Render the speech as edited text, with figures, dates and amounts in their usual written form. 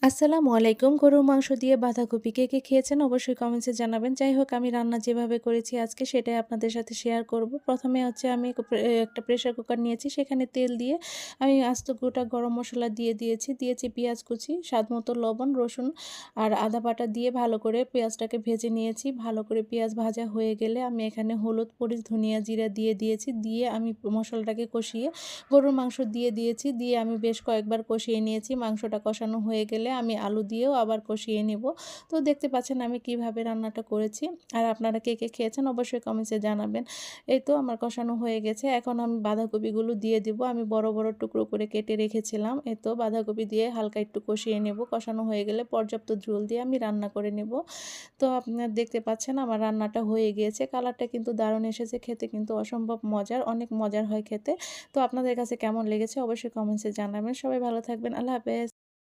আসসালামু আলাইকুম। গরুর মাংস দিয়ে বাঁধাকপি কে, কে খেয়েছেন অবশ্যই কমেন্টসে জানাবেন। যাই হোক আমি রান্না যেভাবে করেছি আজকে সেটাই আপনাদের সাথে শেয়ার করব। ১ম এ হচ্ছে আমি একটা প্রেশার কুকার নিয়েছি। সেখানে তেল দিয়ে আমি আস্ত গোটা গরম মসলা দিয়ে দিয়েছি পেঁয়াজ কুচি, স্বাদমতো লবণ, রসুন আর আদা বাটা দিয়ে ভালো করে পেঁয়াজটাকে ভেজে নিয়েছি। ভালো করে পেঁয়াজ ভাজা হয়ে গেলে আমি এখানে হলুদ, মরিচ, ধনিয়া, জিরা দিয়ে দিয়েছি। দিয়ে আমি মসলাটাকে কষিয়ে গরুর মাংস দিয়ে দিয়েছি। দিয়ে আমি বেশ কয়েকবার কষিয়ে নিয়েছি। মাংসটা কষানো হয়ে গেলে আমি আলু দিয়েও আবার কষিয়ে নেব। তো দেখতে পাচ্ছেন আমি কিভাবে রান্নাটা করেছি। আর আপনারা কে, কে খেয়েছেন অবশ্যই কমেন্টসে জানাবেন। এই তো আমার কষানো হয়ে গেছে। এখন আমি বাঁধাকপিগুলো দিয়ে দিব। আমি বড়, বড় টুকরো করে কেটে রেখেছিলাম। এই তো বাঁধাকপি দিয়ে হালকা একটু কষিয়ে নেব। কষানো হয়ে গেলে পর্যাপ্ত ঝোল দিয়ে আমি রান্না করে নেব। তো আপনারা দেখতে পাচ্ছেন আমার রান্নাটা হয়ে গিয়েছে। কালারটা কিন্তু দারুণ এসেছে। খেতে কিন্তু অসম্ভব মজার, অনেক মজার হয় খেতে। তো আপনাদের কাছে কেমন লেগেছে অবশ্যই কমেন্টসে জানাবেন। সবাই ভালো থাকবেন। আল্লাহ হাফেজ।